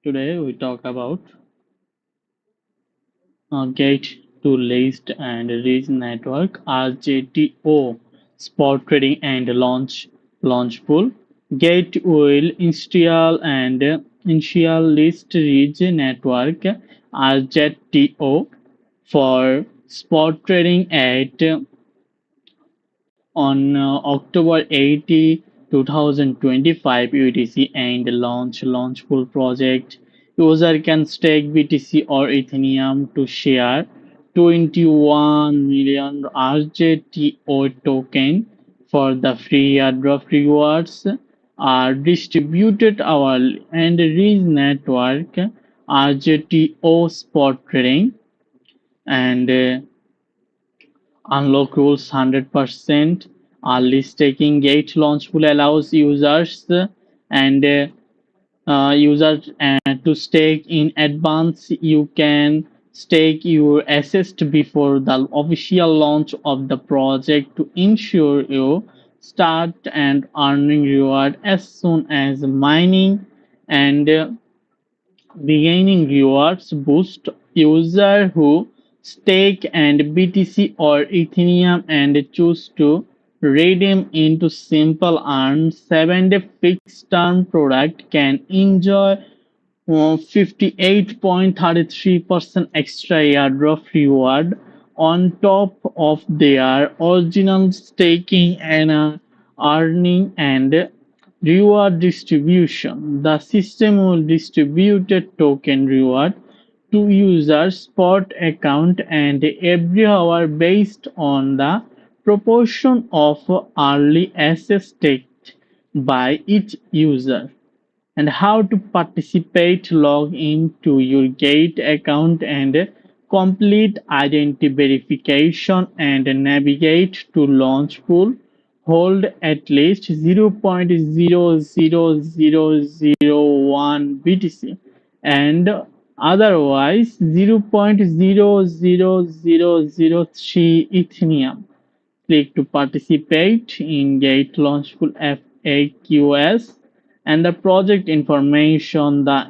Today we talk about Gate to List and Release Network (RZTO), spot trading and launch pool. Gate will initial list release network (RZTO) for spot trading at on October 80, 2025 UTC and Launchpool project. User can stake BTC or Ethereum to share 21 million RJTO token for the free airdrop rewards are distributed hourly and reach network RJTO spot trading and unlock rules 100%. Early staking gate launchpool allows users to stake in advance. You can stake your assets before the official launch of the project to ensure you start and earning reward as soon as mining and beginning rewards boost user who stake and BTC or Ethereum and choose to redeem into simple earn 7-day fixed term product can enjoy 58.33% extra airdrop reward on top of their original staking and earning and reward distribution. The system will distribute a token reward to users' spot account and every hour based on the proportion of early access staked by each user. And how to participate: log into your Gate account and complete identity verification and navigate to Launchpool. Hold at least 0.00001 BTC and otherwise 0.00003 Ethereum. Click to participate in Gate Launchpool FAQs and the project information. The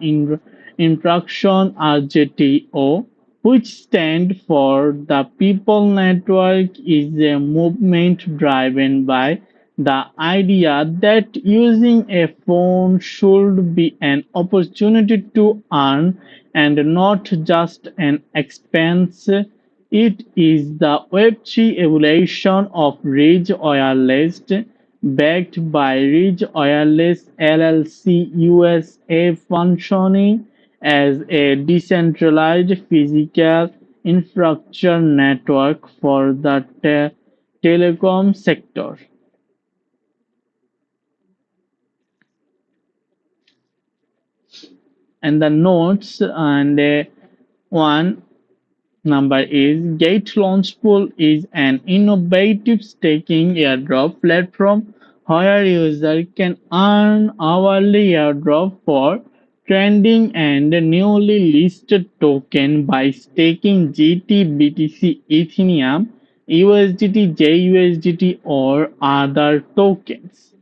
instruction RJTO, which stand for the People Network, is a movement driven by the idea that using a phone should be an opportunity to earn and not just an expense. It is the Web3 evolution of Ridge Wireless, backed by Ridge Wireless LLC USA, functioning as a decentralized physical infrastructure network for the telecom sector. And the notes and one number is Gate Launchpool is an innovative staking airdrop platform where users can earn hourly airdrop for trending and newly listed token by staking GT, BTC, Ethereum, USDT, JUSDT, or other tokens.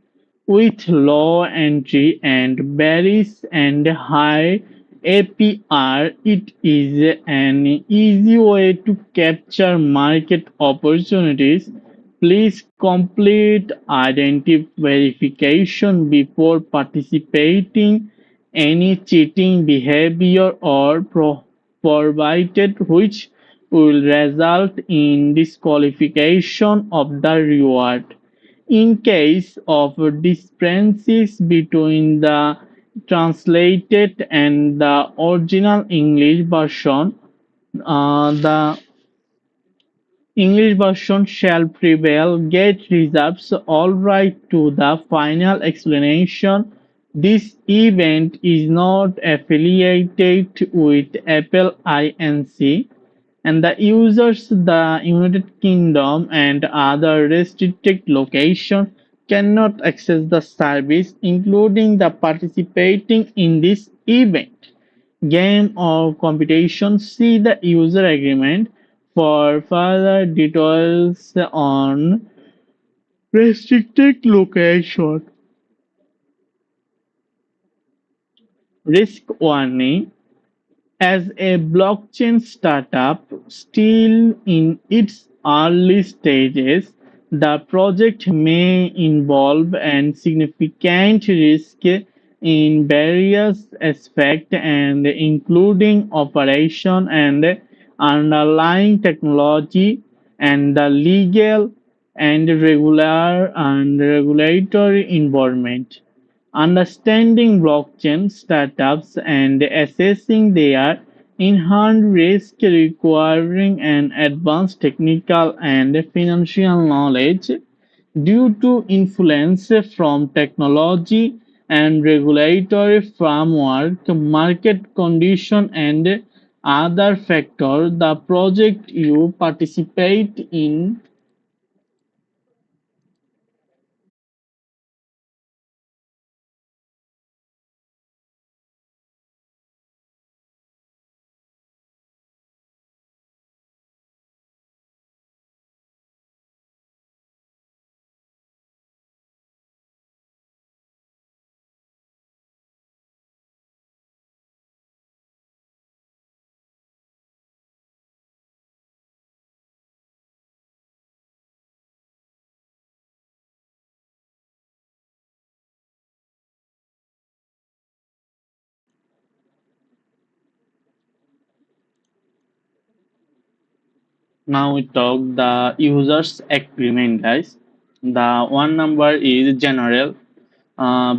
With low entry and barriers and high APR, it is an easy way to capture market opportunities. Please complete identity verification before participating. Any cheating behavior or provided which will result in disqualification of the reward. In case of discrepancies between the translated and the original English version, the English version shall prevail. Gate reserves all right to the final explanation. This event is not affiliated with Apple Inc. and the users the United Kingdom and other restricted locations cannot access the service, including the participating in this event, game or competition. See the user agreement for further details on restricted location. Risk warning. As a blockchain startup still in its early stages, the project may involve and significant risk in various aspects and including operation and underlying technology and the legal and regular and regulatory environment. Understanding blockchain startups and assessing their inherent risk requiring an advanced technical and financial knowledge due to influence from technology and regulatory framework, market condition and other factors. The project you participate in. Now we talk the users agreement, guys. The one number is general.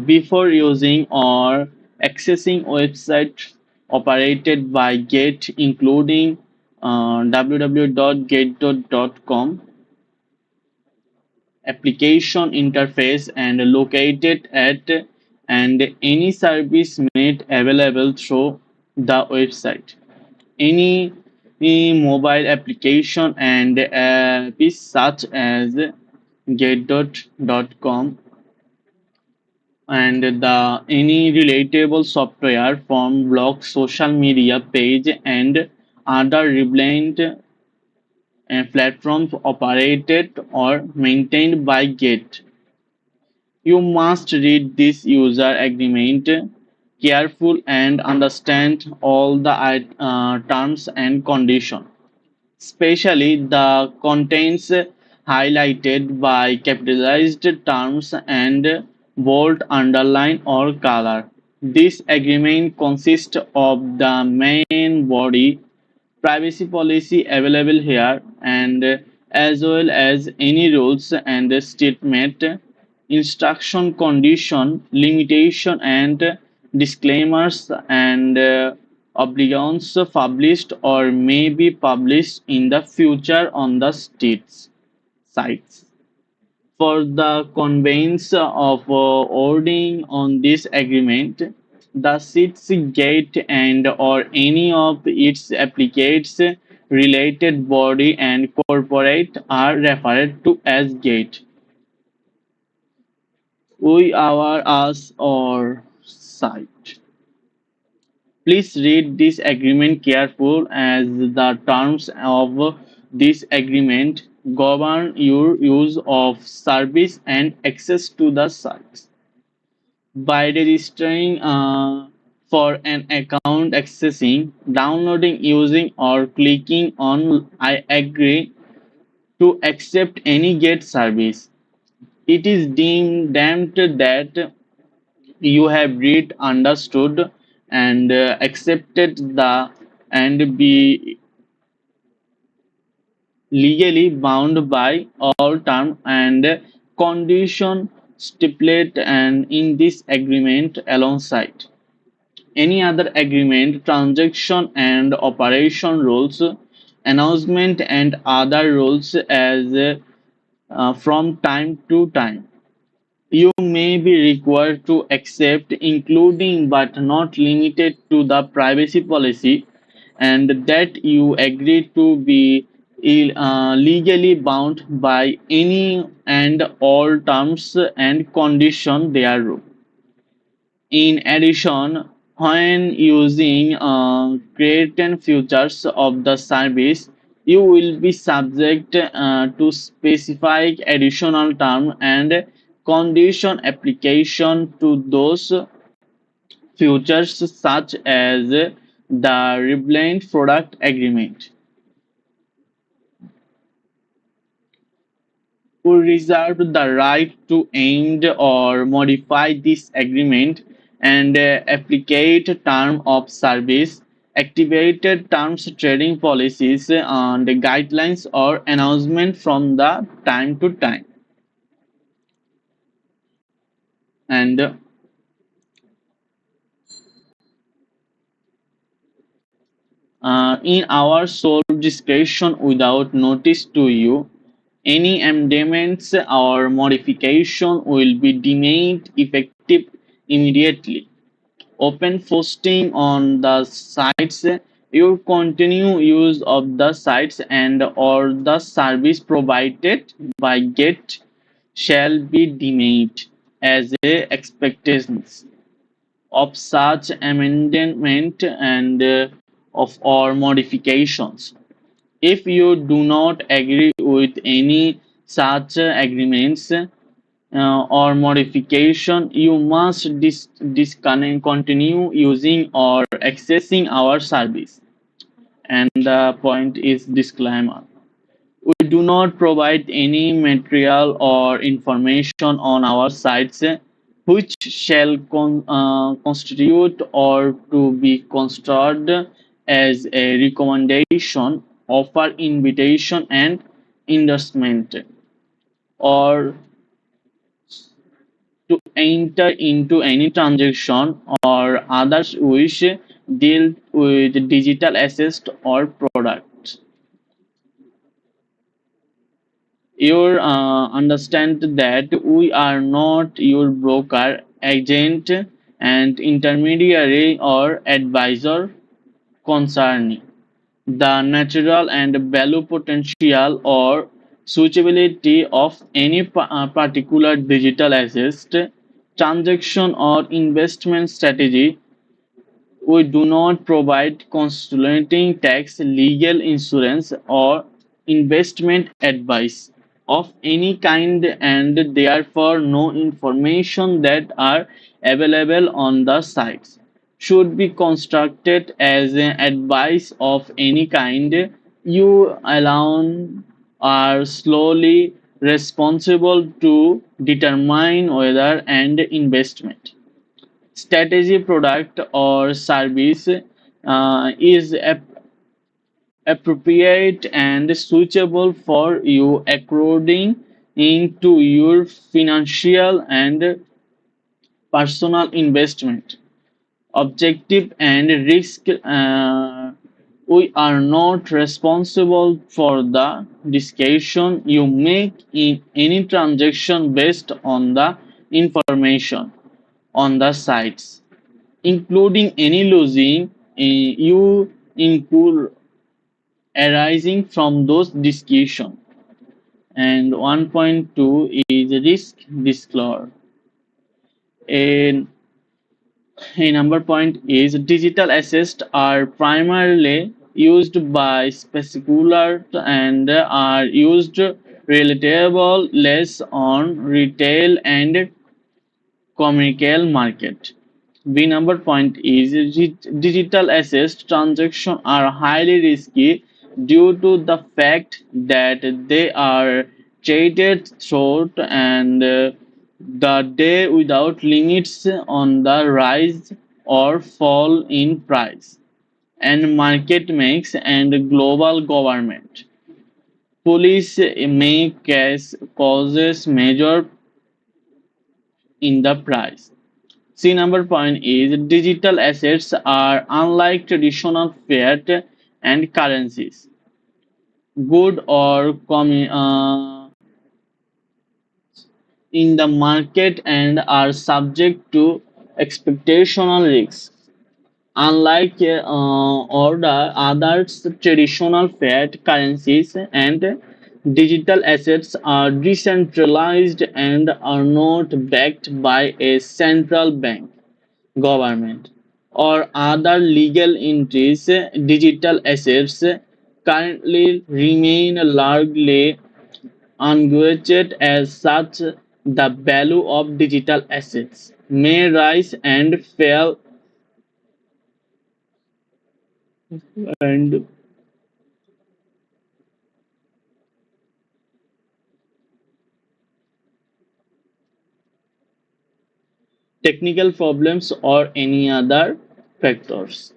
Before using or accessing website operated by Gate, including www.gate.com application interface and located at and any service made available through the website. Any mobile application and apps such as Get.com and the any relatable software from blog, social media page, and other relevant platforms operated or maintained by Get. You must read this user agreement careful and understand all the terms and conditions, especially the contents highlighted by capitalized terms and bold underline or color. This agreement consists of the main body privacy policy available here and as well as any rules and statement, instruction, condition, limitation and disclaimers and obligations published or may be published in the future on the state's sites. For the conveyance of ordering on this agreement, the SITS gate and or any of its applicates related body and corporate are referred to as gate. We our us or site. Please read this agreement careful as the terms of this agreement govern your use of service and access to the sites. By registering for an account, accessing, downloading, using, or clicking on I agree to accept any GET service, it is deemed that you have read, understood, and accepted the and be legally bound by all terms and conditions stipulated and in this agreement alongside any other agreement, transaction and operation rules, announcement and other rules as from time to time. You may be required to accept, including but not limited to the privacy policy, and that you agree to be legally bound by any and all terms and conditions thereof. In addition, when using certain features of the service, you will be subject to specific additional term and condition application to those Features such as the Reblend Product Agreement who reserve the right to end or modify this agreement and applicate term of service, activated terms trading policies and guidelines or announcement from the time to time. And in our sole discretion without notice to you, any amendments or modification will be deemed effective immediately. Open posting on the sites. Your continue use of the sites and or the service provided by GET shall be deemed as a expectations of such amendment and of or modifications. If you do not agree with any such agreements or modification, you must disconnect, continue using or accessing our service. And the point is disclaimer. We do not provide any material or information on our sites which shall constitute or to be construed as a recommendation, offer, invitation, and endorsement, or to enter into any transaction or others which deal with digital assets or products. You understand that we are not your broker, agent, and intermediary or advisor concerning the natural and value potential or suitability of any particular digital asset, transaction, or investment strategy. We do not provide consulting tax, legal, insurance, or investment advice of any kind, and therefore no information that are available on the sites should be constructed as an advice of any kind. You alone are slowly responsible to determine whether an investment strategy, product, or service is appropriate and suitable for you according to your financial and personal investment objective and risk. We are not responsible for the discussion you make in any transaction based on the information on the sites, including any losing you incur arising from those discussions. And 1.2 is risk disclosure. And a number point is digital assets are primarily used by speculators and are used relatively less on retail and commercial market. B number point is digital assets transactions are highly risky due to the fact that they are traded throughout and the day without limits on the rise or fall in price and market makes and global government. Police may causes major in the price. C number point is digital assets are unlike traditional fiat and currencies, good or in the market and are subject to expectational risks. Unlike or the other traditional fiat currencies and digital assets are decentralized and are not backed by a central bank, government, or other legal entities. Digital assets currently remain largely unguaranteed. As such, the value of digital assets may rise and fall And technical problems or any other factors.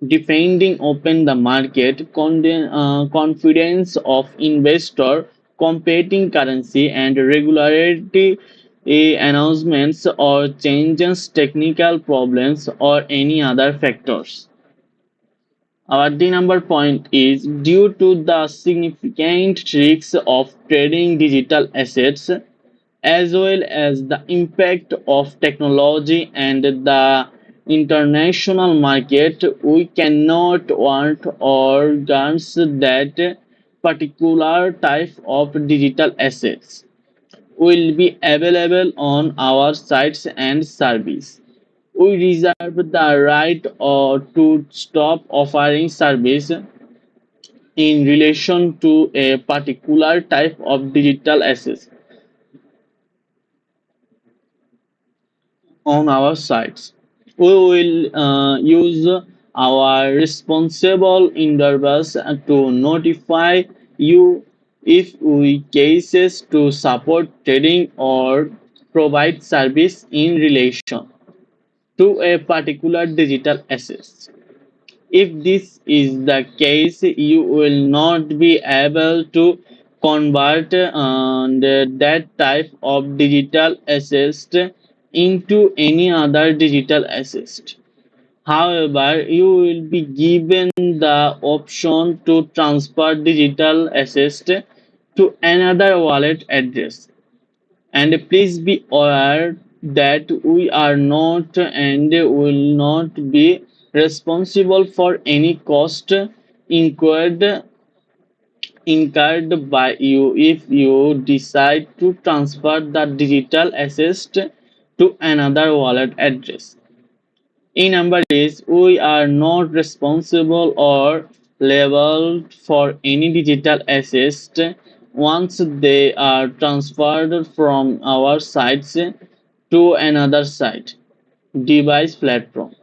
Defending open the market, confidence of investor, competing currency and regularity announcements or changes technical problems or any other factors. Our D number point is due to the significant risks of trading digital assets as well as the impact of technology and the international market, we cannot warrant or guarantee that particular type of digital assets will be available on our sites and service. We reserve the right to stop offering service in relation to a particular type of digital assets on our sites. We will use our responsible intervals to notify you if we cases to support trading or provide service in relation to a particular digital asset. If this is the case, you will not be able to convert that type of digital asset into any other digital asset. However, you will be given the option to transfer digital asset to another wallet address. And please be aware that we are not and will not be responsible for any cost incurred incurred by you if you decide to transfer the digital asset to another wallet address. In number is we are not responsible or liable for any digital assets once they are transferred from our sites to another site, device platform,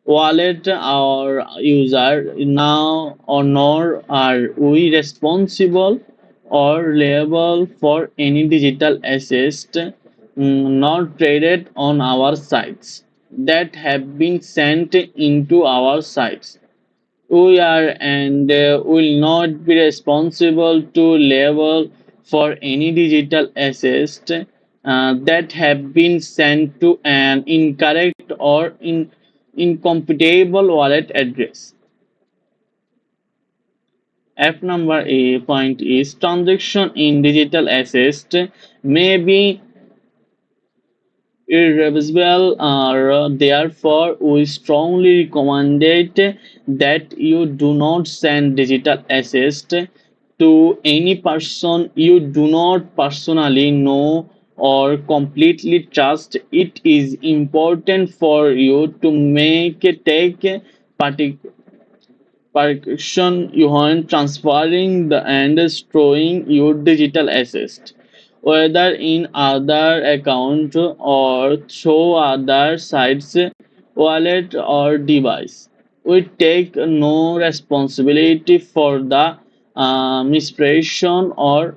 wallet or user. Now or nor are we responsible or liable for any digital assets not traded on our sites that have been sent into our sites. We are and will not be responsible to label for any digital assets that have been sent to an incorrect or incompatible wallet address. F number A point is transaction in digital assets may be irreversible. Therefore, we strongly recommend that you do not send digital assets to any person you do not personally know or completely trust. It is important for you to take particular percussion when transferring the and storing your digital assets, whether in other account or through other sites, wallet or device. We take no responsibility for the misprision or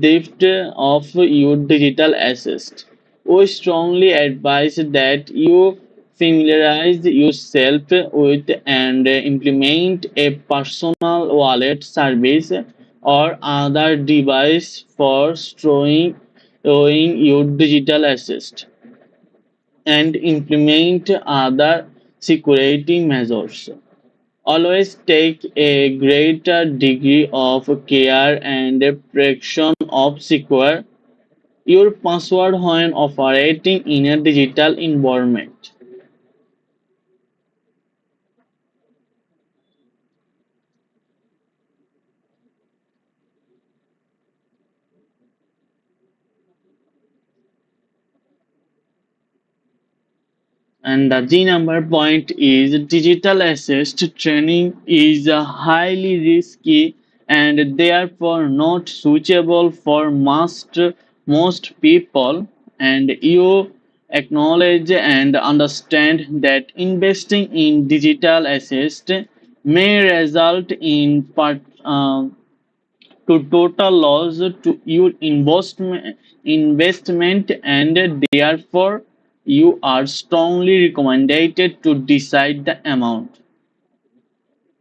theft of your digital assets. We strongly advise that you familiarize yourself with and implement a personal wallet service or other device for storing your digital assets and implement other security measures. Always take a greater degree of care and protection of secure your password when operating in a digital environment. And the G number point is digital assist training is highly risky and therefore not suitable for most people, and you acknowledge and understand that investing in digital assets may result in to total loss to your investment, and therefore you are strongly recommended to decide the amount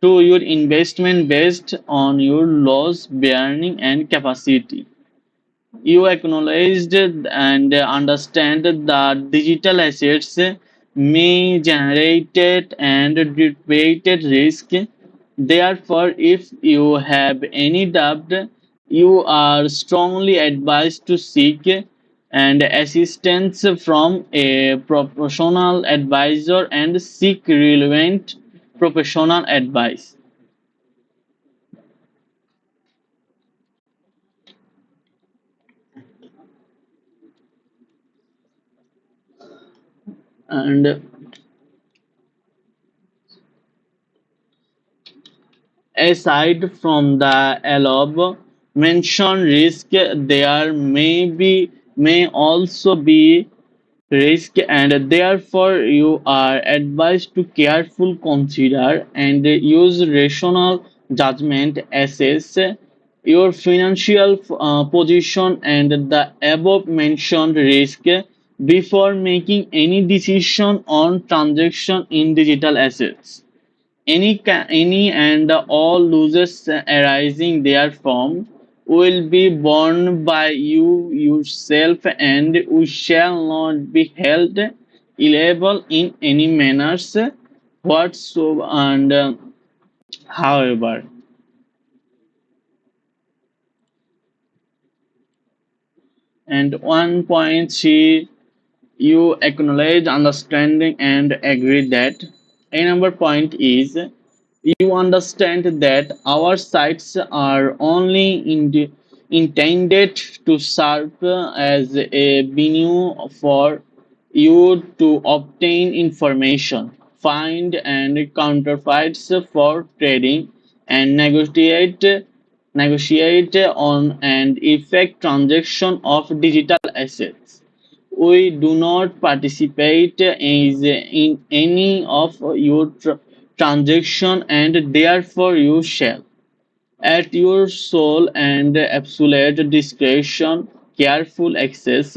to your investment based on your loss bearing and capacity. You acknowledged and understand that digital assets may generate and debate risk. Therefore, if you have any doubt, you are strongly advised to seek and assistance from a professional advisor and seek relevant professional advice. And aside from the above mentioned risk, there may also be risk, and therefore you are advised to carefully consider and use rational judgment, assess your financial position and the above mentioned risk before making any decision on transaction in digital assets. Any and all losses arising therefrom will be borne by you yourself, and we shall not be held liable in any manners whatsoever. And however, and one point she you acknowledge, understanding, and agree that another point is you understand that our sites are only intended to serve as a venue for you to obtain information, find and counterfeits for trading, and negotiate on and effect transaction of digital assets. We do not participate in any of your transaction, and therefore you shall, at your sole and absolute discretion, careful access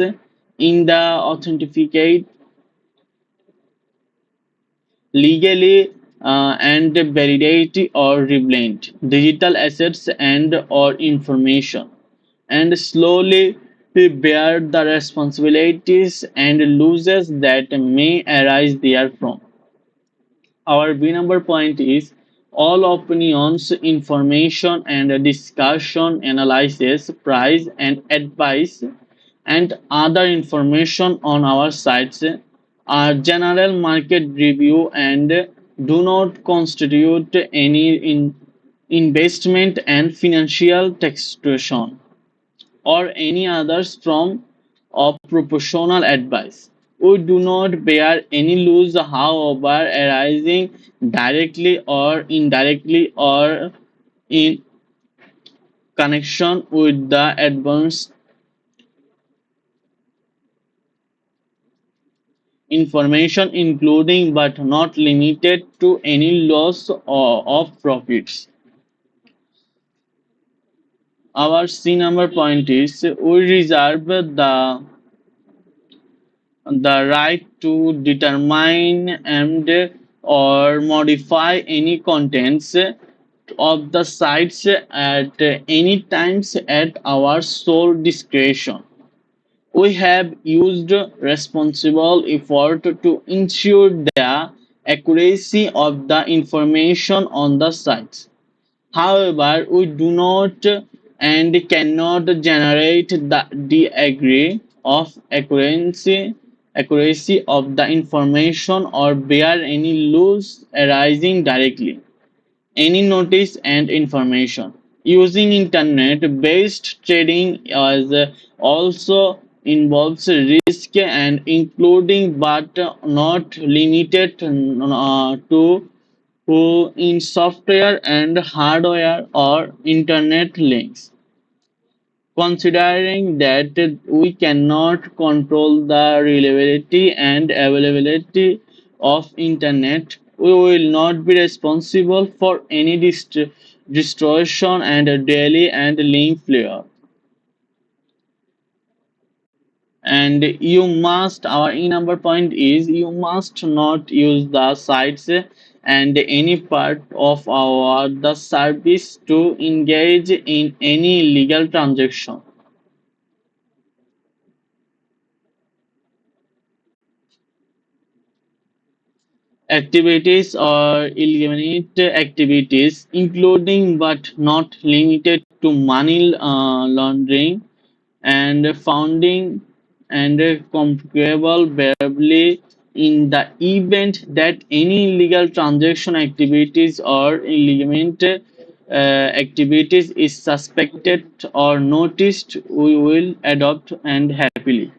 in the authenticate legally and validate or reblend digital assets and or information, and slowly bear the responsibilities and losses that may arise therefrom. Our B number point is all opinions, information, and discussion, analysis, price, and advice, and other information on our sites are general market review and do not constitute any investment and financial taxation or any others from of proportional advice. We do not bear any loss, however, arising directly or indirectly or in connection with the advanced information, including but not limited to any loss of profits. Our C number point is we reserve the right to determine and or modify any contents of the sites at any times at our sole discretion. We have used responsible effort to ensure the accuracy of the information on the sites. However, we do not and cannot generate the degree of accuracy of the information or bear any loss arising directly any notice and information. Using internet based trading as also involves risk and including but not limited to who in software and hardware or internet links. Considering that we cannot control the reliability and availability of internet, we will not be responsible for any distortion and daily and link failure. And you must, our number point is, you must not use the sites and any part of our the service to engage in any illegal transaction. Activities or eliminate activities including but not limited to money laundering and founding and comparable verbally in the event that any illegal transaction activities or illegal activities is suspected or noticed, we will adopt and happily.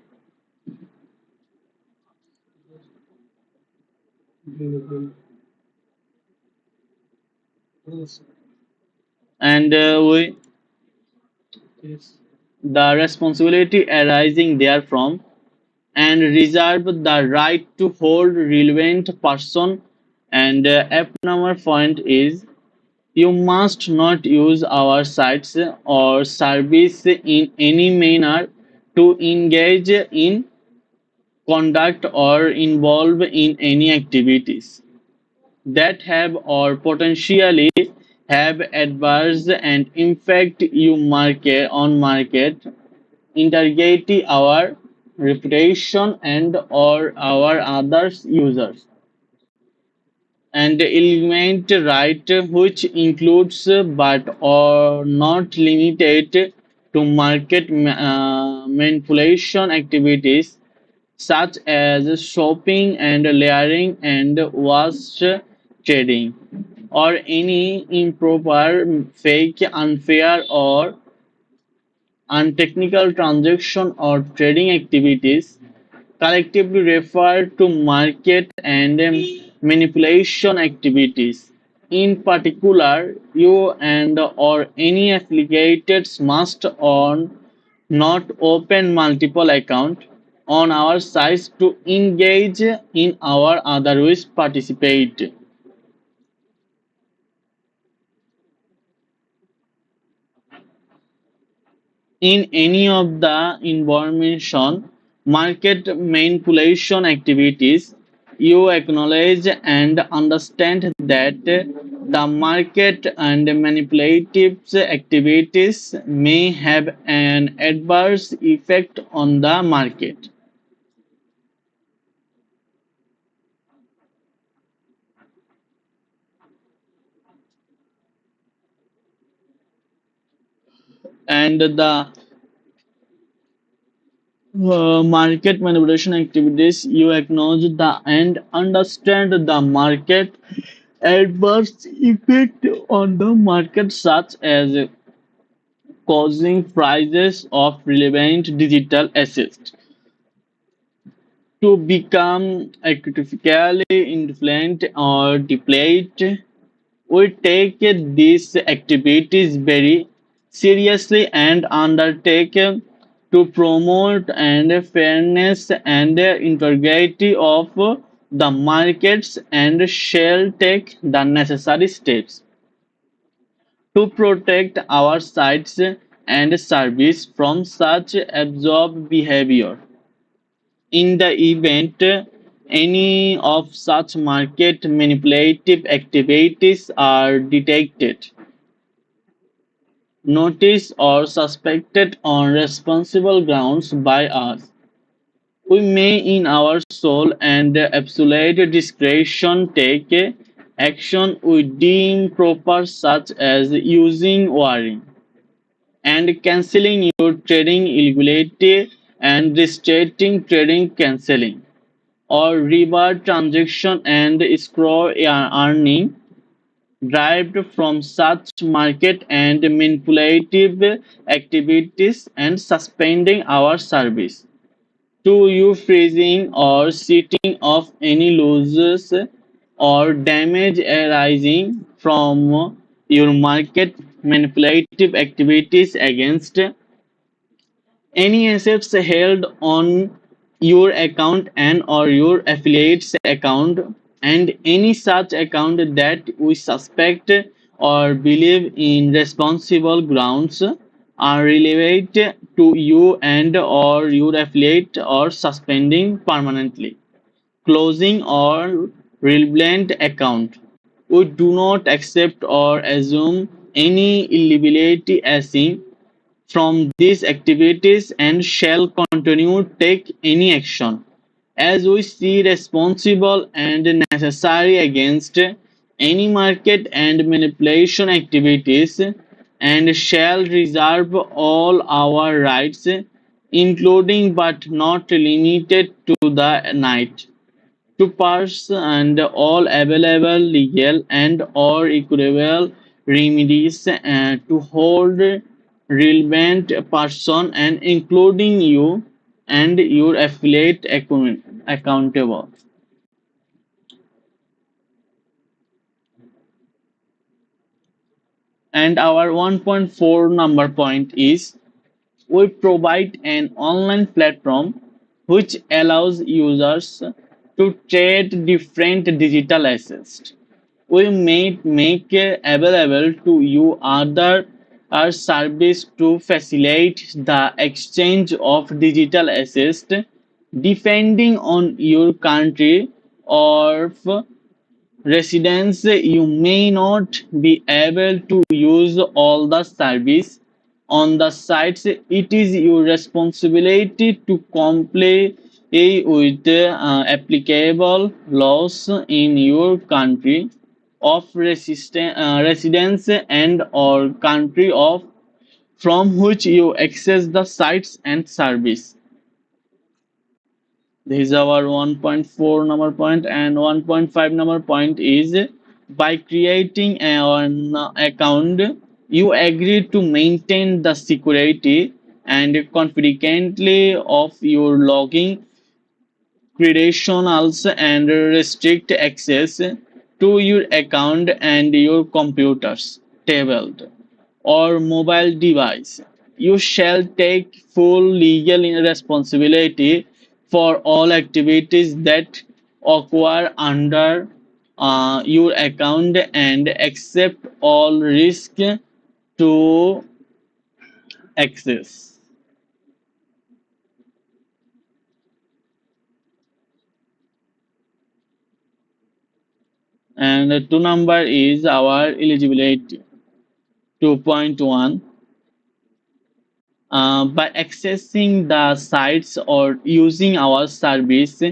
And we the responsibility arising therefrom and reserve the right to hold relevant person. And F number point is, you must not use our sites or service in any manner to engage in conduct or involve in any activities that have or potentially have adverse and impact you market on market integrity, our reputation and or our others users. And element right which includes but or not limited to market manipulation activities such as shopping and layering and wash trading or any improper, fake, unfair or untechnical transaction or trading activities collectively refer to market and manipulation activities. In particular, you and or any affiliates must on not open multiple accounts on our sites to engage in our otherwise participate in any of the information market manipulation activities. You acknowledge and understand that the market and manipulative activities may have an adverse effect on the market. And the market manipulation activities, you acknowledge the and understand the market adverse effect on the market, such as causing prices of relevant digital assets to become artificially inflated or depleted. We take these activities very seriously and undertake to promote and fairness and integrity of the markets and shall take the necessary steps to protect our sites and service from such absurd behavior. In the event any of such market manipulative activities are detected, noticed, or suspected on responsible grounds by us, we may, in our sole and absolute discretion, take action we deem proper, such as using warning and cancelling your trading illegally and restricting trading cancelling or reward transaction and escrow earning derived from such market and manipulative activities and suspending our service to you, freezing or setting off any losses or damage arising from your market manipulative activities against Any assets held on your account and or your affiliates account, and any such account that we suspect or believe in responsible grounds are relevant to you and or your affiliate or suspending permanently, closing or relevant account. We do not accept or assume any liability arising from these activities and shall continue to take any action as we see responsible and necessary against any market and manipulation activities, and shall reserve all our rights, including but not limited to the night, to pass and all available legal and or equitable remedies, to hold relevant person and including you and your affiliate accountable. And our 1.4 number point is, we provide an online platform which allows users to trade different digital assets. We may make available to you other our service to facilitate the exchange of digital assets depending on your country or residence. You may not be able to use all the service on the sites. It is your responsibility to comply with applicable laws in your country of residence and or country of from which you access the sites and service. This is our 1.4 number point, and 1.5 number point is, by creating an account, you agree to maintain the security and confidentiality of your login credentials and restrict access to your account and your computers, tablet, or mobile device. You shall take full legal responsibility for all activities that occur under your account and accept all risk to access. And the two number is our eligibility. 2.1, by accessing the sites or using our service,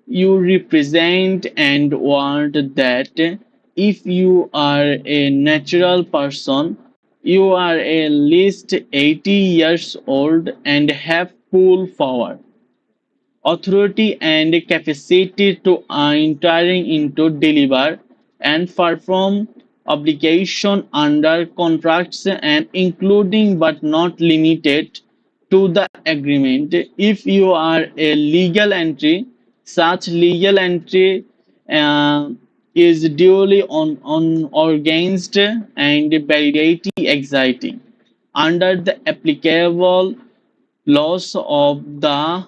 you represent and want that if you are a natural person, you are at least 80 years old and have full power, authority and capacity to entering into deliver and perform obligation under contracts and including but not limited to the agreement. If you are a legal entry, such legal entry uh, is duly on organized and validity exciting under the applicable laws of the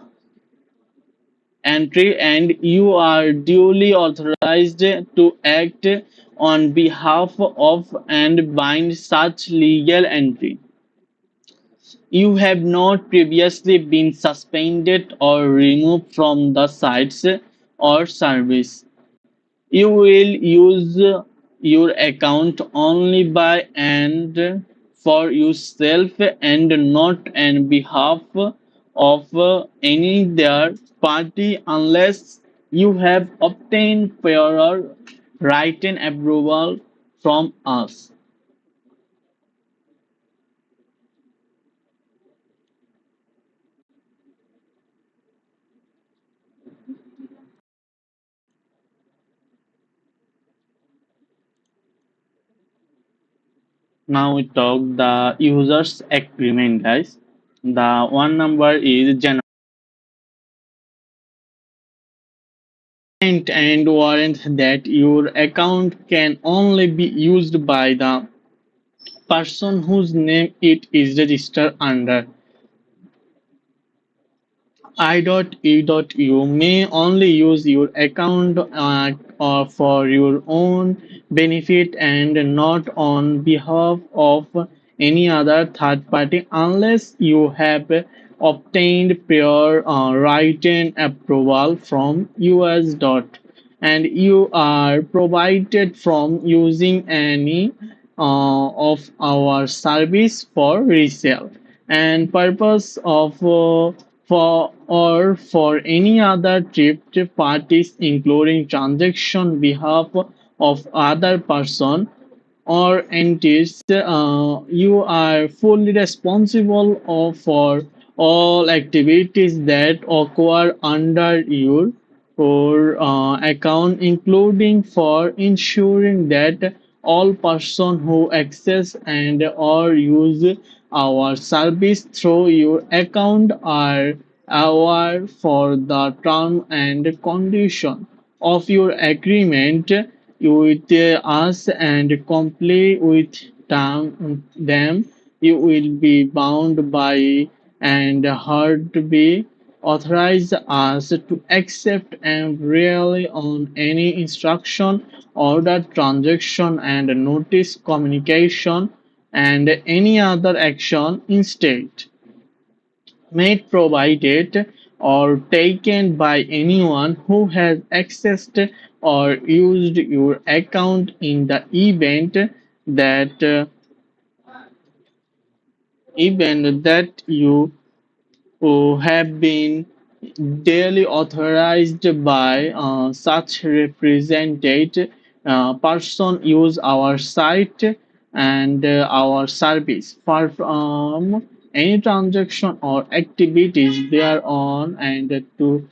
entry, and you are duly authorized to act on behalf of and bind such legal entry. You have not previously been suspended or removed from the sites or service. You will use your account only by and for yourself and not on behalf of any third party unless you have obtained prior written approval from us. Now we talk the users agreement, guys. The one number is general and warrant that your account can only be used by the person whose name it is registered under. I.E.U may only use your account or for your own benefit and not on behalf of any other third party unless you have obtained prior written approval from US. And you are provided from using any of our service for resale and purpose of for or for any other third parties including transaction behalf of other person or entities, you are fully responsible for all activities that occur under your account, including for ensuring that all persons who access and or use our service through your account are aware for the term and condition of your agreement with us and comply with them, you will be bound by and hard to be authorize us to accept and rely on any instruction, order, transaction, and notice communication and any other action instead made provided or taken by anyone who has accessed or used your account in the that event that you who have been duly authorized by such represented person use our site and our service perform any transaction or activities thereon and to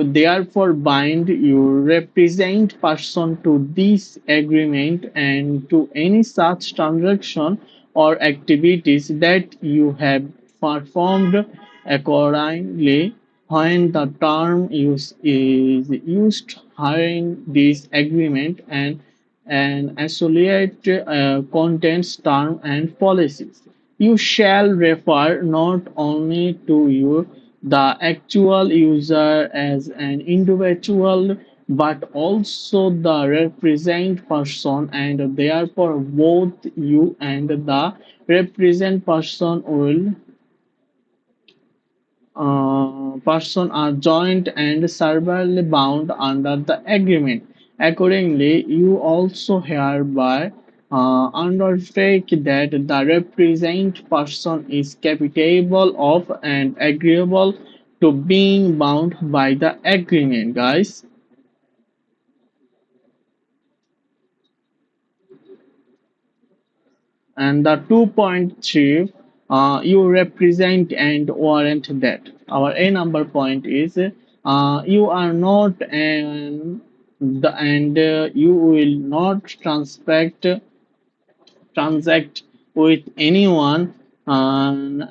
therefore bind you represent person to this agreement and to any such transaction or activities that you have performed accordingly. When the term use is used hiring this agreement and associate contents, term and policies, you shall refer not only to you, the actual user as an individual, but also the represent person, and therefore both you and the represent person are joined and severally bound under the agreement. Accordingly, you also hereby undertake that the represent person is capable of and agreeable to being bound by the agreement, guys. And the 2.3, you represent and warrant that. Our A number point is you are not and you will not transact with anyone and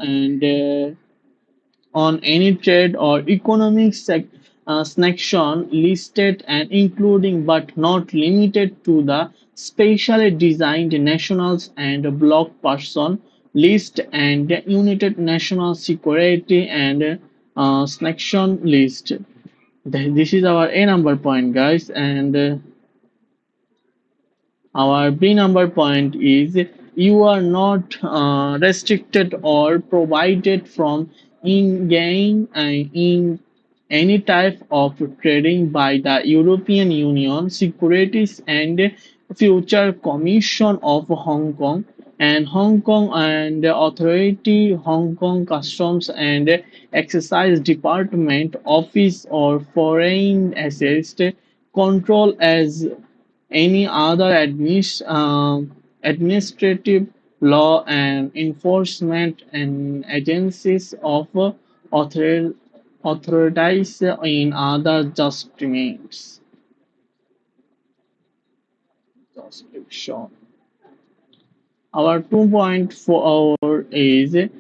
on any trade or economic sanction listed and including but not limited to the specially designed nationals and bloc person list and united national security and sanction list. This is our A number point, guys, and our B number point is you are not restricted or provided from in any type of trading by the European Union Securities and Future Commission of Hong Kong and Authority, Hong Kong Customs and Excise Department Office or Foreign Assist Control as any other administrative law and enforcement and agencies of author, authorized in other jurisdiction. Our 2.4 is it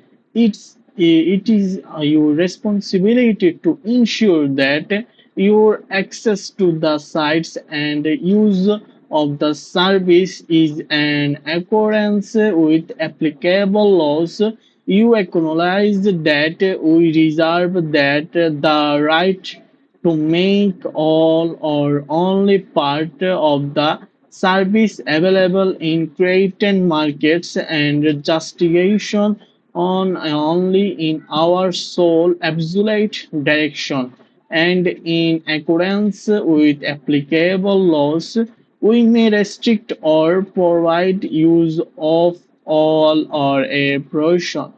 is your responsibility to ensure that your access to the sites and use of the service is in accordance with applicable laws you acknowledge that we reserve that the right to make all or only part of the service available in created markets and justification on only in our sole absolute direction and in accordance with applicable laws we may restrict or provide use of all or a portion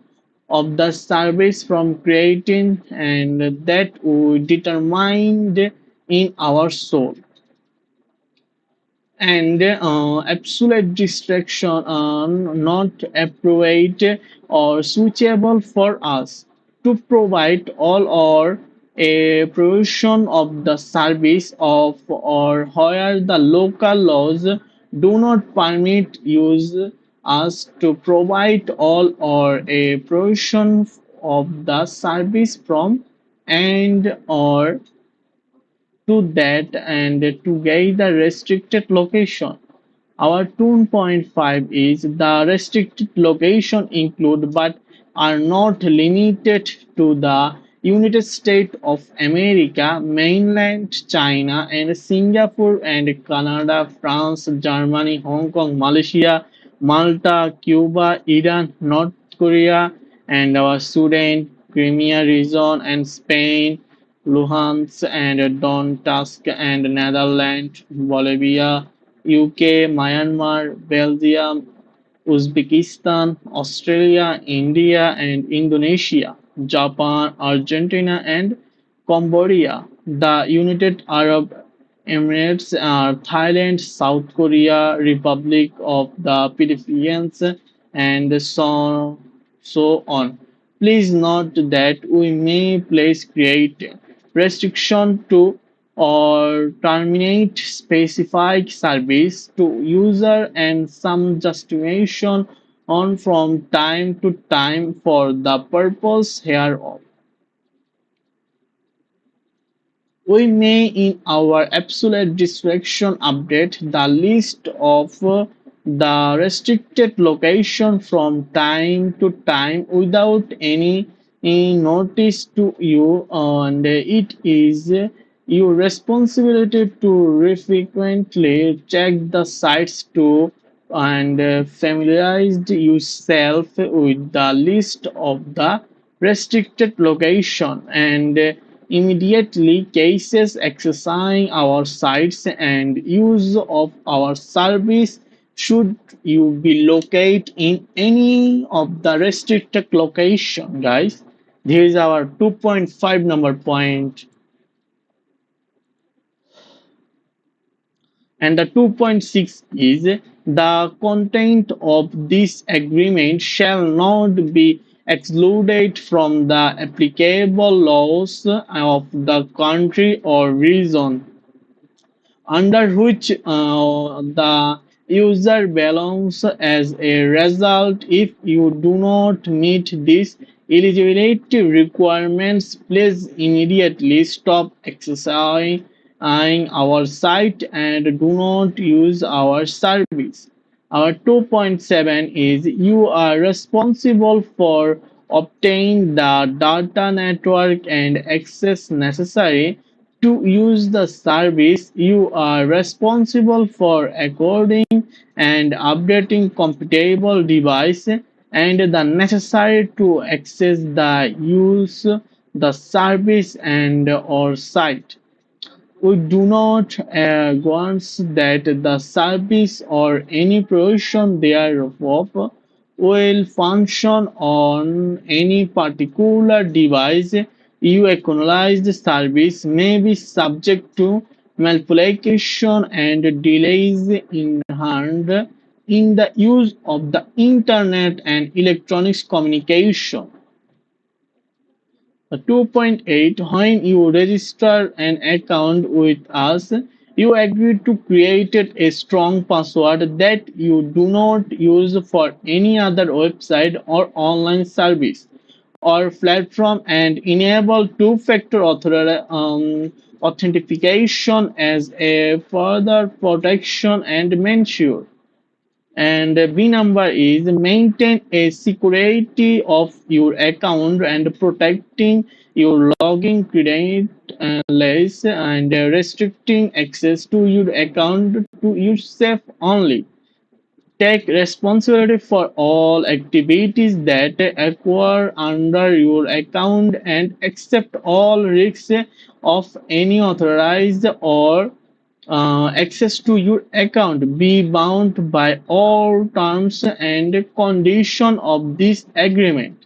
of the service from creating and that we determined in our soul and absolute distraction are not appropriate or suitable for us to provide all or a provision of the service of or where the local laws do not permit use us to provide all or a provision of the service from and or to that and to get the restricted location. Our 2.5 is the restricted location include but are not limited to the United States of America, mainland China, and Singapore and Canada, France, Germany, Hong Kong, Malaysia, Malta, Cuba, Iran, North Korea, and our Sudan, Crimea region, and Spain, Luhansk and Donetsk and Netherlands, Bolivia, UK, Myanmar, Belgium, Uzbekistan, Australia, India and Indonesia, Japan, Argentina and Cambodia, the United Arab Emirates, Thailand, South Korea, Republic of the Philippines, and so on. Please note that we may place create restriction to or terminate specified service to user and some justification on from time to time for the purpose hereof. We may in our absolute discretion update the list of the restricted location from time to time without any notice to you and it is your responsibility to frequently check the sites to and familiarize yourself with the list of the restricted location and immediately cases exercising our sites and use of our service should you be located in any of the restricted location guys. This is our 2.5 number point. And the 2.6 is the content of this agreement shall not be excluded from the applicable laws of the country or region under which the user belongs. As a result, if you do not meet these eligibility requirements, please immediately stop accessing our site and do not use our service. Our 2.7 is you are responsible for obtaining the data network and access necessary to use the service. You are responsible for according and updating compatible device and the necessary to access the use the service and or site. We do not want that the service or any provision thereof will function on any particular device. You acknowledge the service may be subject to manipulation and delays inherent in the use of the internet and electronics communication. 2.8 When you register an account with us, you agree to create a strong password that you do not use for any other website or online service or platform and enable two-factor authentication as a further protection and ensure And B number is maintain a security of your account and protecting your login credentials and restricting access to your account to yourself only. Take responsibility for all activities that occur under your account and accept all risks of any authorized or access to your account. Be bound by all terms and conditions of this agreement.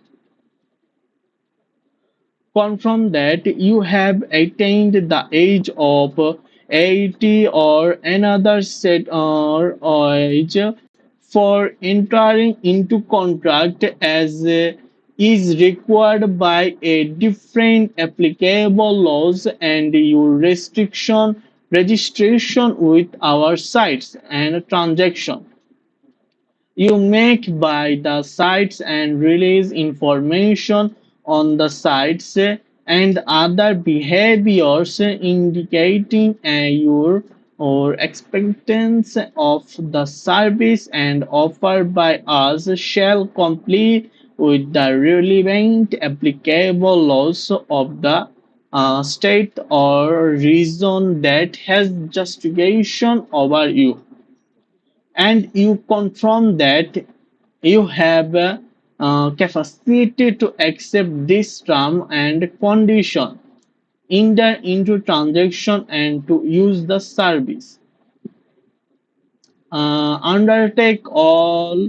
Confirm that you have attained the age of 80 or another set or age for entering into contract as is required by a different applicable laws and your restriction registration with our sites and transaction you make by the sites and release information on the sites and other behaviors indicating your or expectance of the service and offered by us shall comply with the relevant applicable laws of the state or region that has jurisdiction over you and you confirm that you have capacity to accept this term and condition enter into transaction and to use the service undertake all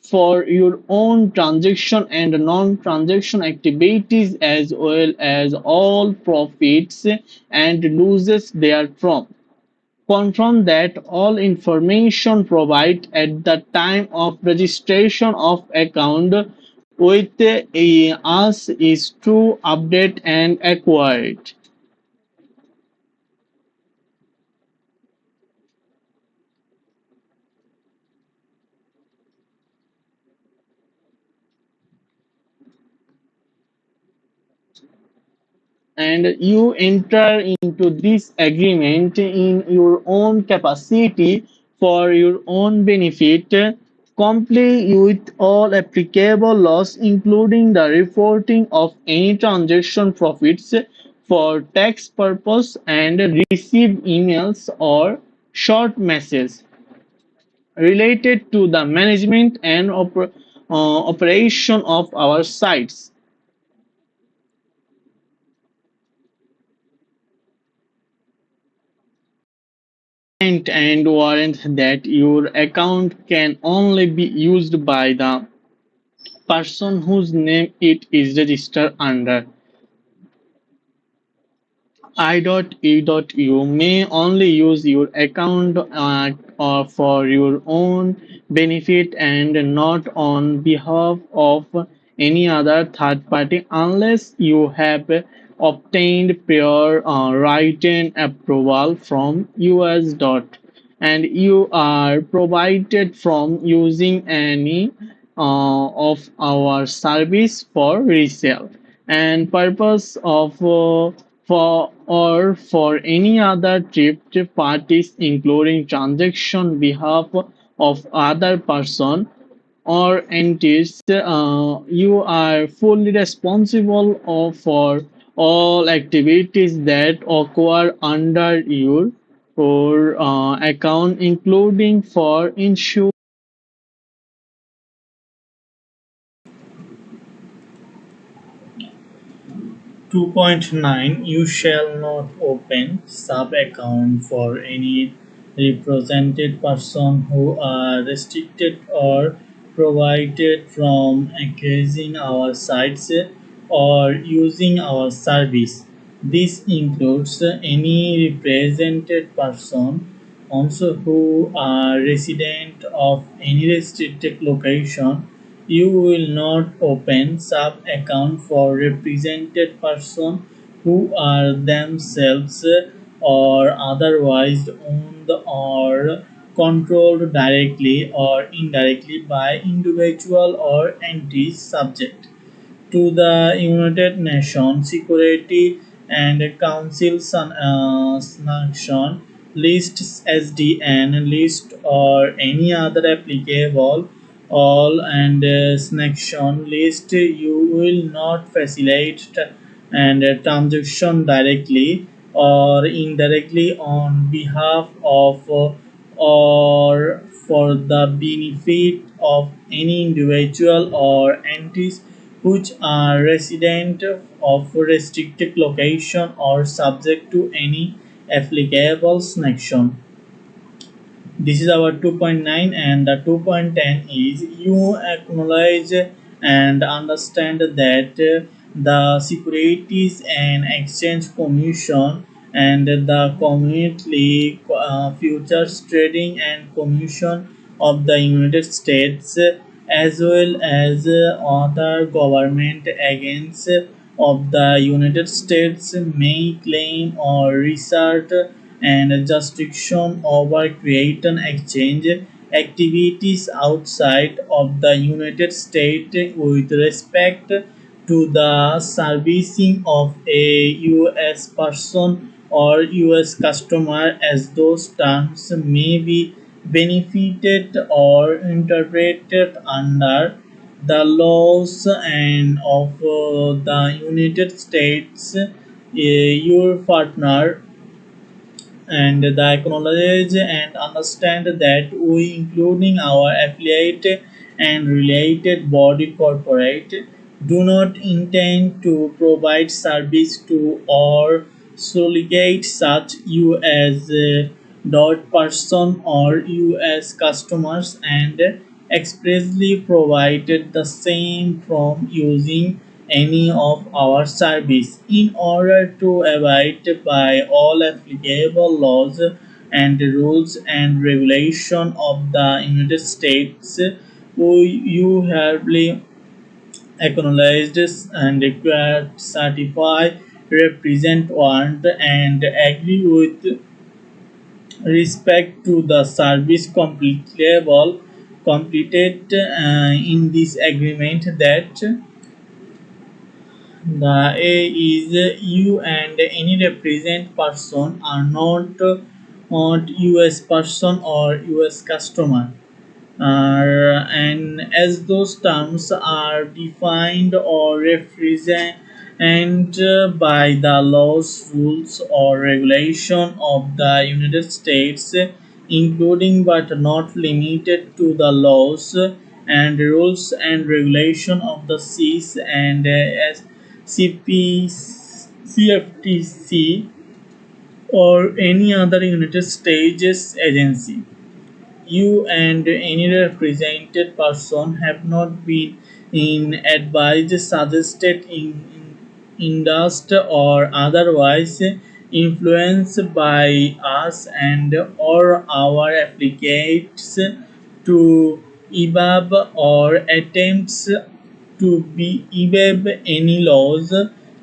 for your own transaction and non-transaction activities as well as all profits and losses therefrom. Confirm that all information provided at the time of registration of account with us is true, update and accurate. And you enter into this agreement in your own capacity for your own benefit, comply with all applicable laws, including the reporting of any transaction profits for tax purpose, and receive emails or short messages related to the management and operation of our sites. And warrant that your account can only be used by the person whose name it is registered under. I.E.U may only use your account or for your own benefit and not on behalf of any other third party unless you have obtained prior written approval from US. And you are provided from using any of our service for resale and purpose of for or for any other third parties including transaction behalf of other person or entities you are fully responsible for all activities that occur under your or account including for insurance. 2.9 You shall not open sub-account for any represented person who are restricted or prohibited from accessing our sites or using our service. This includes any represented person also who are resident of any restricted location. You will not open sub-account for represented person who are themselves or otherwise owned or controlled directly or indirectly by individual or entities subject to the United Nations Security and Council sanction list SDN list or any other applicable all and connection list, you will not facilitate and transaction directly or indirectly on behalf of or for the benefit of any individual or entities which are resident of restricted location or subject to any applicable sanction. This is our 2.9, and the 2.10 is you acknowledge and understand that the Securities and Exchange Commission and the Community Futures Trading and Commission of the United States, as well as other government agents of the United States, may claim or research and jurisdiction over creation exchange activities outside of the United States with respect to the servicing of a U.S. person or U.S. customer, as those terms may be benefited or interpreted under the laws and of the United States. Your partner and the acknowledge and understand that we, including our affiliate and related body corporate, do not intend to provide service to or solicit such U.S. Dot person or U.S. customers, and expressly provided the same from using any of our service in order to abide by all applicable laws and rules and regulation of the United States. You hereby acknowledged and required certify represent warrant and agree with respect to the service completed in this agreement that the A is you and any represent person are not US person or US customer, and as those terms are defined or represent and by the laws, rules, or regulation of the United States, including but not limited to the laws and rules and regulation of the CIS and CFTC or any other United States agency. You and any represented person have not been in advised, suggested, induced, or otherwise influenced by us and or our applicants to evade or attempts to be evade any laws,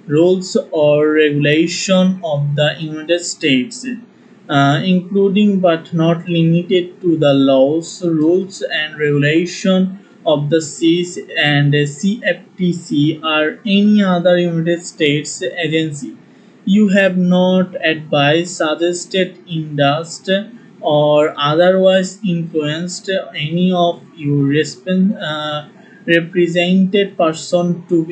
rules, or regulation of the United States, including but not limited to the laws, rules, and regulation of the CIS and CFTC or any other United States agency. You have not advised, suggested, induced, or otherwise influenced any of your represented person to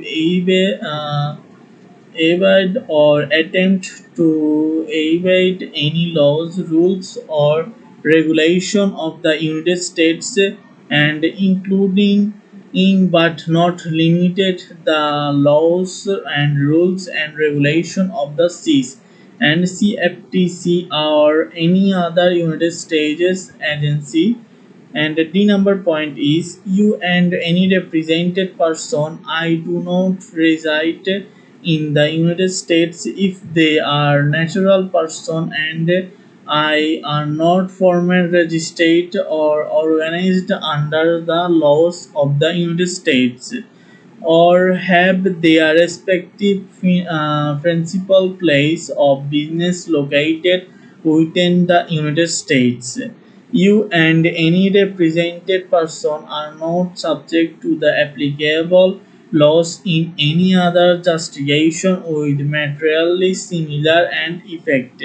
evade or attempt to evade any laws, rules, or regulation of the United States, and including in but not limited the laws and rules and regulation of the CIS and CFTC or any other United States agency. And the D number point is you and any represented person I do not reside in the United States if they are natural person and I are not formal registered or organized under the laws of the United States or have their respective principal place of business located within the United States. You and any represented person are not subject to the applicable laws in any other jurisdiction with materially similar and effect.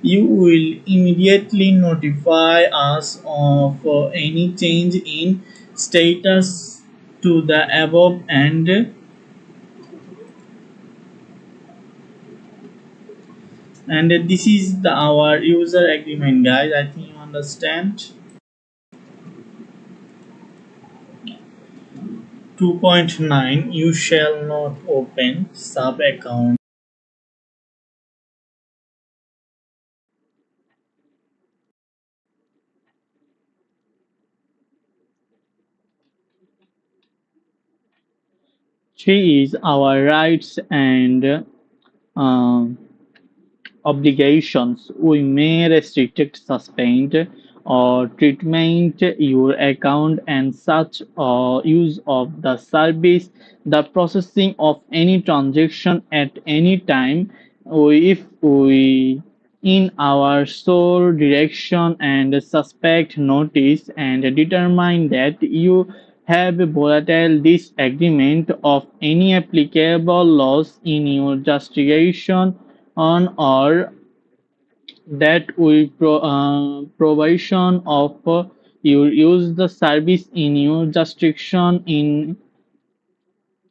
You will immediately notify us of any change in status to the above, and this is our user agreement, guys. I think you understand. 2.9, you shall not open sub account. Three is our rights and um, obligations. We may restrict, suspend, or treatment your account and such use of the service, the processing of any transaction at any time. If we in our sole direction and suspect notice and determine that you have volatile disagreement of any applicable laws in your justification on or that will provision of you use the service in your jurisdiction in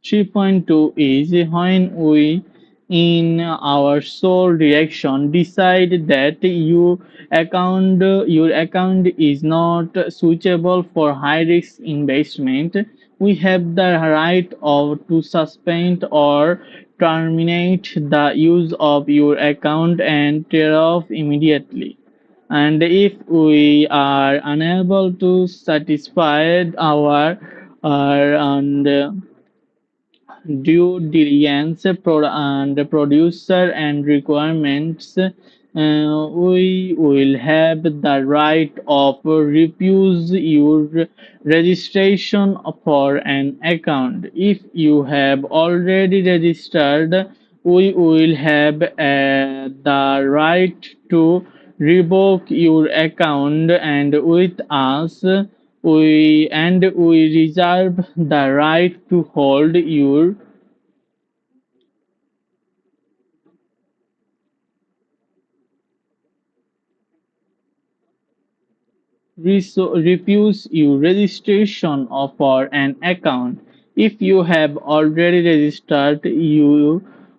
3.2 is when we, in our sole direction, decide that your account is not suitable for high risk investment. We have the right to suspend or terminate the use of your account and tear off immediately. And if we are unable to satisfy our and due diligence and producer and requirements, we will have the right of refuse your registration for an account. If you have already registered, we will have the right to revoke your account and with us we reserve the right to hold your refuse you registration for an account. If you have already registered,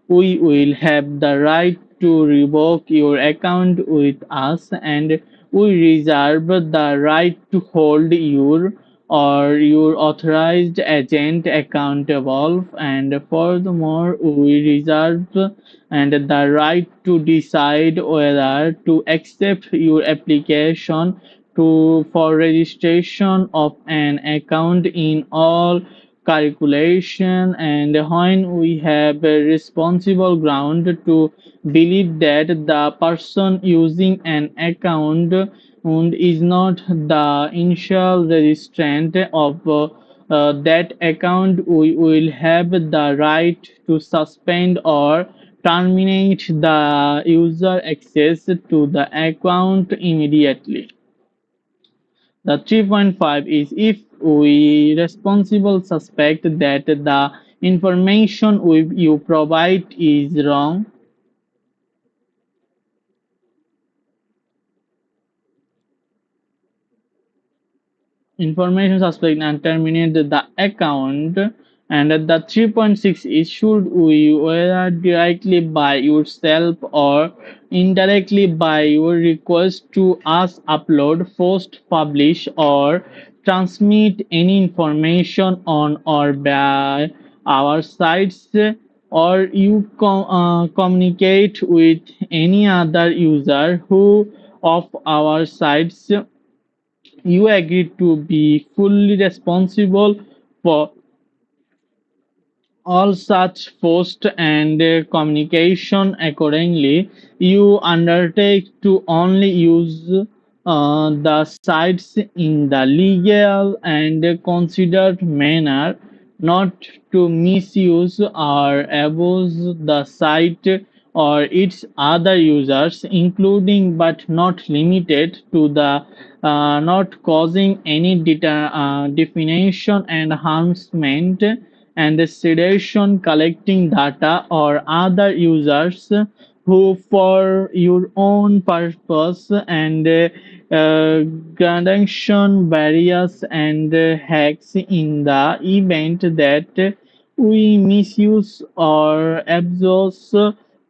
we will have the right to revoke your account with us and we reserve the right to hold your or your authorized agent accountable, and furthermore we reserve and the right to decide whether to accept your application for registration of an account in all calculation, and when we have a responsible ground to believe that the person using an account is not the initial registrant of that account, we will have the right to suspend or terminate the user access to the account immediately. The 3.5 is if we responsible suspect that the information you provide is wrong. Information suspect and terminate the account. And the 3.6 is should we whether directly by yourself or indirectly by your request to us upload, post, publish or transmit any information on or by our sites, or you communicate with any other user who of our sites. You agree to be fully responsible for all such post and communication. Accordingly, you undertake to only use the sites in the legal and considered manner, not to misuse or abuse the site or its other users, including but not limited to the not causing any definition, enhancement, and sedation, collecting data or other users who for your own purpose and gradation barriers and hacks in the event that we misuse or abuse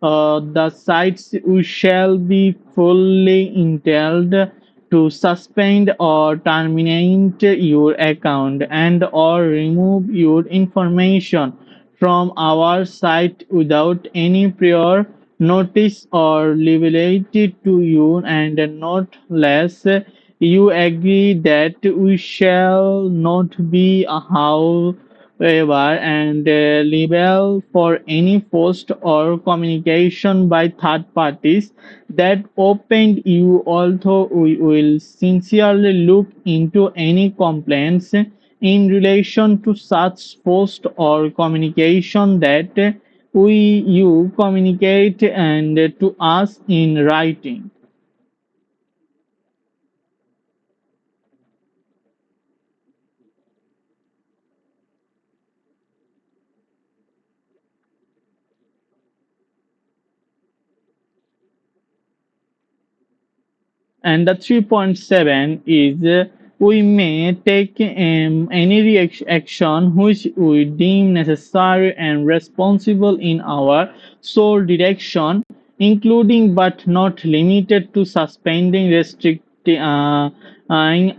the sites we shall be fully entitled to suspend or terminate your account and or remove your information from our site without any prior notice or liberated to you, and not less you agree that we shall not be however and liable for any post or communication by third parties that opened you, although we will sincerely look into any complaints in relation to such post or communication that we you communicate and to us in writing. And the 3.7 is we may take any action which we deem necessary and responsible in our sole direction, including but not limited to suspending, restricting,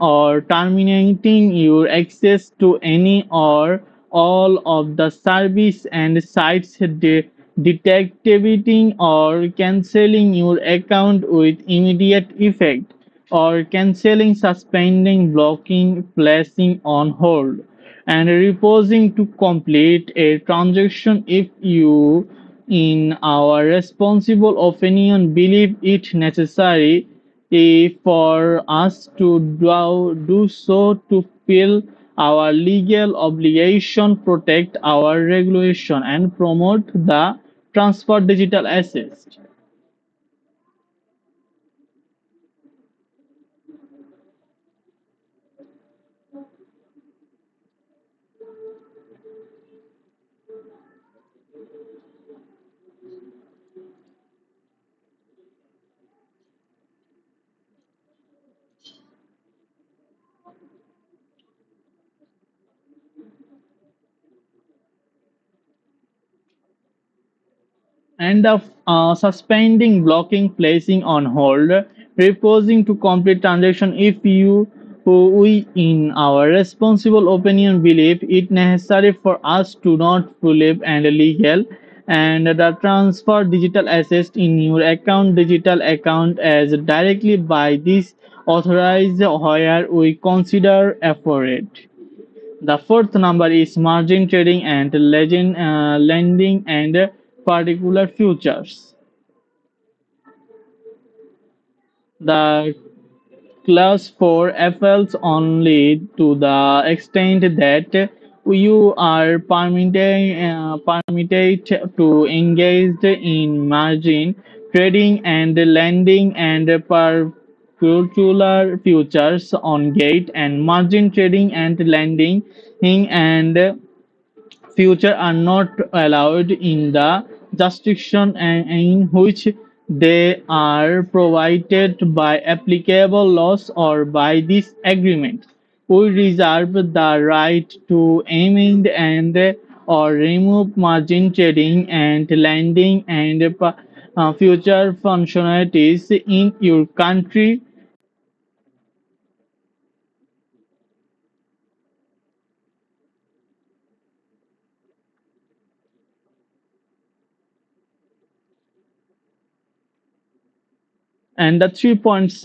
or terminating your access to any or all of the service and sites, deactivating or canceling your account with immediate effect, or canceling, suspending, blocking, placing on hold, and refusing to complete a transaction if you, in our responsible opinion, believe it necessary for us to do so to fill our legal obligation, protect our regulation, and promote the transfer digital assets. And of suspending, blocking, placing on hold, refusing to complete transaction if you who we in our responsible opinion believe it necessary for us to not fully and legal, and the transfer digital assets in your account digital account as directly by this authorized where we consider afford. The fourth number is margin trading and lending and particular futures. The clause 4 applies only to the extent that you are permitted to engage in margin trading and lending and particular futures on gate, and margin trading and lending and future are not allowed in the jurisdiction in which they are provided by applicable laws or by this agreement. We reserve the right to amend and or remove margin trading and lending and future functionalities in your country. And the 3.7